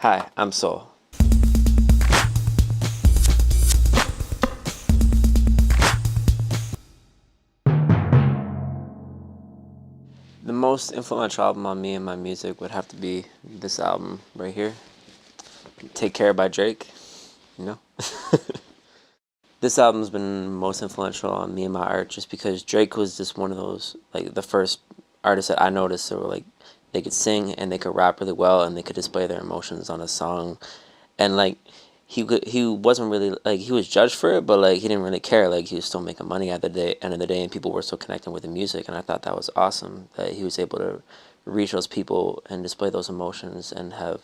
Hi, I'm Soul. The most influential album on me and my music would have to be this album right here, Take Care by Drake, you know? This album's been most influential on me and my art just because Drake was just one of those, like, the first artists that I noticed that were like, they could sing and they could rap really well and they could display their emotions on a song. And like, he wasn't really like, he was judged for it, but like he didn't really care. Like, he was still making money at the end of the day, and people were still connecting with the music. And I thought that was awesome that he was able to reach those people and display those emotions and have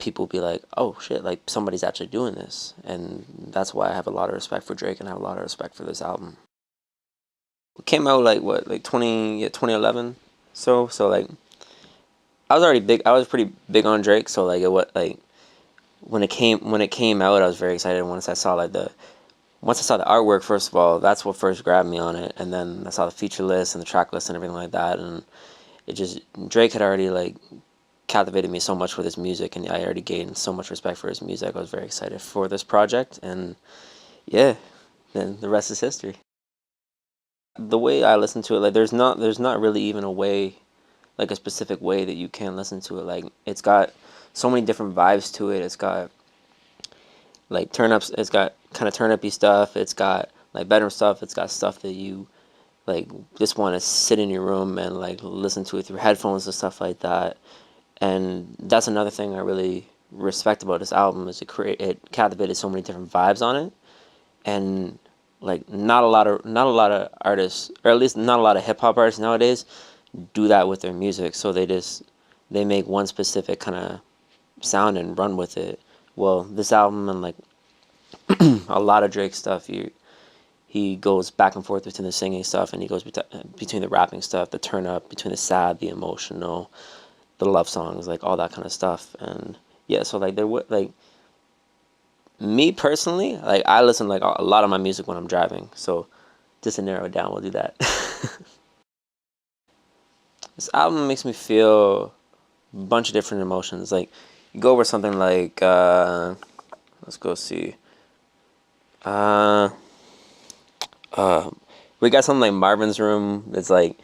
people be like, oh shit, like somebody's actually doing this. And that's why I have a lot of respect for Drake and I have a lot of respect for this album. It came out like what, like 2011. So like, I was pretty big on Drake. So like, when it came out, I was very excited. Once I saw the artwork, first of all, that's what first grabbed me on it, and then I saw the feature list and the track list and everything like that, and it just, Drake had already like captivated me so much with his music, and I already gained so much respect for his music. I was very excited for this project, and yeah, then the rest is history. The way I listen to it, like, there's not really even a way, like a specific way that you can listen to it. Like, it's got so many different vibes to it. It's got like turn ups. It's got kind of turn uppy stuff. It's got like bedroom stuff. It's got stuff that you like just want to sit in your room and like listen to it through headphones and stuff like that. And that's another thing I really respect about this album is it captivated so many different vibes on it. And like, not a lot of artists, or at least not a lot of hip hop artists nowadays, do that with their music. So they make one specific kind of sound and run with it. Well, this album and like a lot of Drake stuff, he goes back and forth between the singing stuff, and he goes between the rapping stuff, the turn up, between the sad, the emotional, the love songs, like all that kind of stuff. And yeah, so like there would like, me personally, like I listen like a lot of my music when I'm driving. So just to narrow it down, we'll do that. This album makes me feel a bunch of different emotions. Like, you go over something like let's go see. Uh, we got something like Marvin's Room. It's like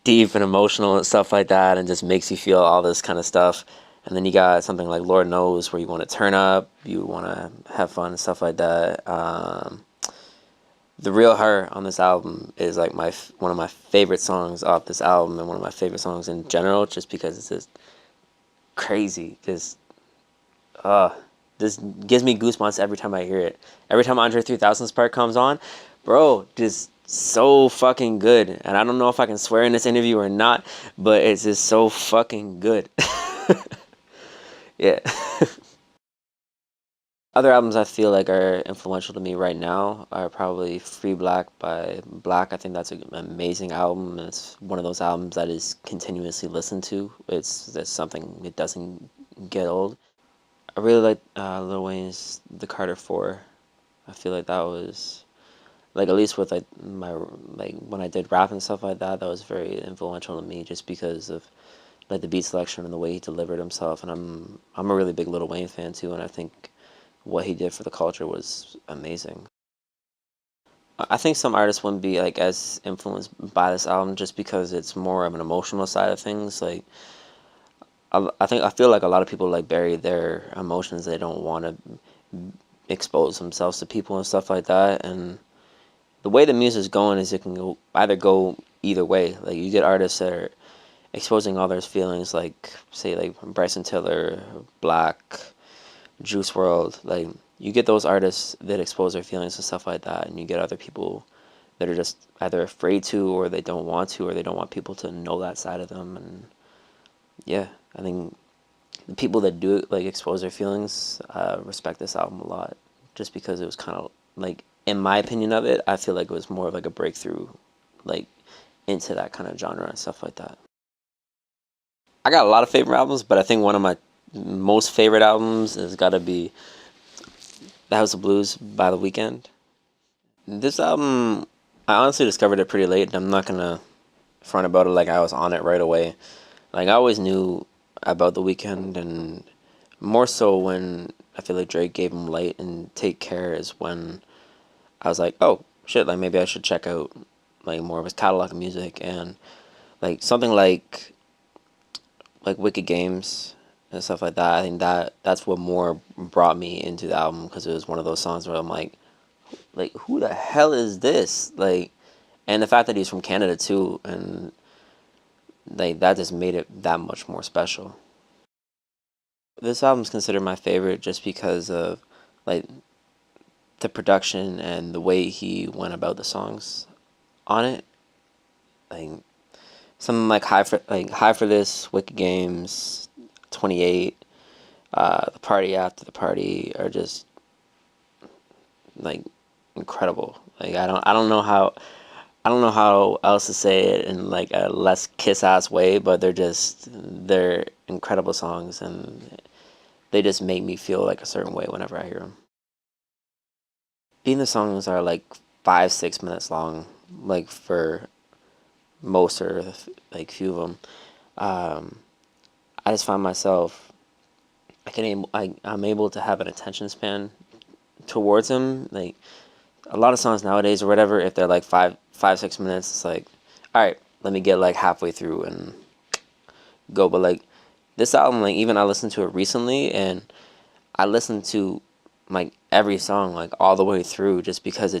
deep and emotional and stuff like that, and just makes you feel all this kind of stuff. And then you got something like Lord Knows, where you want to turn up, you want to have fun and stuff like that. The Real Heart on this album is like one of my favorite songs off this album, and one of my favorite songs in general, just because it's just crazy. This gives me goosebumps every time I hear it. Every time Andre 3000's part comes on, bro, just so fucking good. And I don't know if I can swear in this interview or not, but it's just so fucking good. Yeah. Other albums I feel like are influential to me right now are probably Free Black by Black. I think that's an amazing album. It's one of those albums that is continuously listened to. That's something, it doesn't get old. I really like Lil Wayne's The Carter 4. I feel like that was like, at least with like my, like when I did rap and stuff like that, that was very influential to me just because of like the beat selection and the way he delivered himself. And I'm a really big Lil Wayne fan too, and I think what he did for the culture was amazing. I think some artists wouldn't be like as influenced by this album just because it's more of an emotional side of things. Like, I feel like a lot of people like bury their emotions. They don't want to expose themselves to people and stuff like that. And the way the music's going is it can go either way. Like, you get artists that are exposing all their feelings, like say like Bryson Tiller, Black, Juice World. Like, you get those artists that expose their feelings and stuff like that, and you get other people that are just either afraid to, or they don't want to, or they don't want people to know that side of them. And yeah, I think the people that do like expose their feelings respect this album a lot, just because it was kind of like, in my opinion of it, I feel like it was more of like a breakthrough, like into that kind of genre and stuff like that. I got a lot of favorite albums, but I think one of my most favorite albums has got to be The House of Blues by The Weeknd. This album, I honestly discovered it pretty late, and I'm not gonna front about it like I was on it right away. Like, I always knew about The Weeknd, and More so when I feel like Drake gave him Light and Take Care is when I was like, oh shit, like maybe I should check out like more of his catalog of music, and like something like Wicked Games and stuff like that. I think that's what more brought me into the album, because it was one of those songs where I'm like who the hell is this? Like, and the fact that he's from Canada too, and like that just made it that much more special. This album's considered my favorite just because of like the production and the way he went about the songs on it. Like something like High for This, Wicked Games, 28, The Party After the Party are just like incredible. Like I don't know how else to say it in like a less kiss ass way, but they're incredible songs, and they just make me feel like a certain way whenever I hear them. Being the songs are like 5 6 minutes long, like for most or like few of them. Um, I just find myself I'm able to have an attention span towards them. Like a lot of songs nowadays or whatever, if they're like 5 6 minutes, it's like, all right, let me get like halfway through and go. But like this album, like even I listened to it recently, and I listened to like every song like all the way through, just because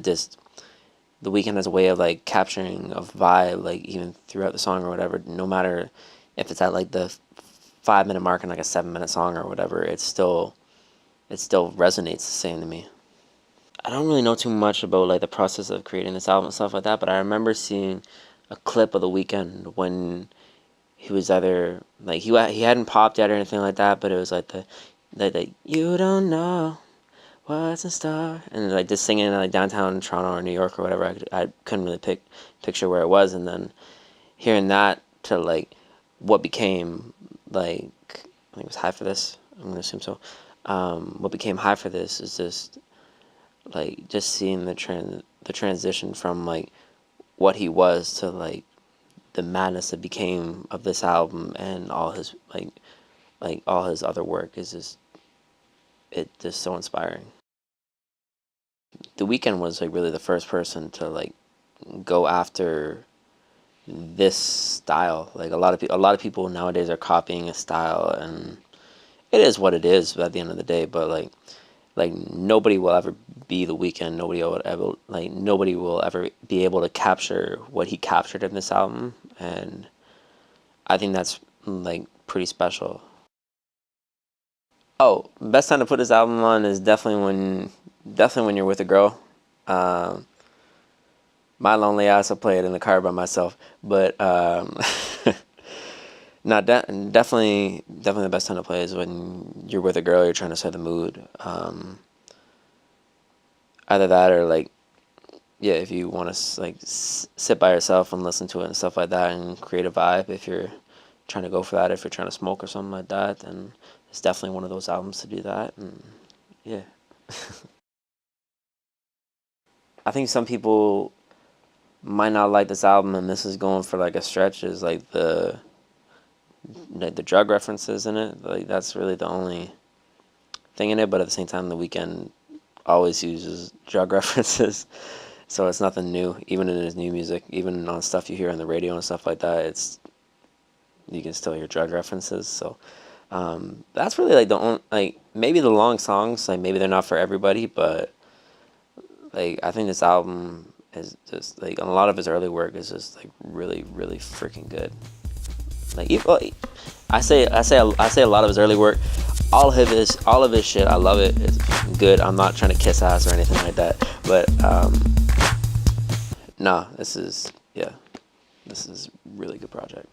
the weekend has a way of like capturing a vibe, like even throughout the song or whatever. No matter if it's at like the 5 minute mark in like a 7 minute song or whatever, it still resonates the same to me. I don't really know too much about like the process of creating this album and stuff like that, but I remember seeing a clip of the weekend when he was either like he hadn't popped yet or anything like that, but it was like the you don't know what's in store, and like just singing in like downtown Toronto or New York or whatever. I couldn't really picture where it was, and then hearing that to like what became like I think it was High for This. I'm gonna assume so. What became High for This is just like just seeing the transition from like what he was to like the madness that became of this album, and all his like all his other work is just so inspiring. The Weeknd was like really the first person to like go after this style. Like a lot of people nowadays are copying a style, and it is what it is at the end of the day. But like nobody will ever be The Weeknd. Nobody will ever be able to capture what he captured in this album, and I think that's like pretty special. Oh, best time to put this album on is definitely when you're with a girl. Um, my lonely ass, I play it in the car by myself, but not definitely the best time to play is when you're with a girl. You're trying to set the mood. Either that or like yeah, if you want to like sit by yourself and listen to it and stuff like that and create a vibe. If you're trying to go for that, if you're trying to smoke or something like that, then it's definitely one of those albums to do that. And yeah, I think some people might not like this album, and this is going for like a stretch. Is like the drug references in it. Like that's really the only thing in it. But at the same time, The Weeknd always uses drug references, so it's nothing new. Even in his new music, even on stuff you hear on the radio and stuff like that, it's you can still hear drug references. So that's really like the only like maybe the long songs like maybe they're not for everybody, but like I think this album is just like a lot of his early work is just like really freaking good. Like well, I say a lot of his early work. All of his shit, I love it. It's good. I'm not trying to kiss ass or anything like that. But nah, this is yeah, this is really good project.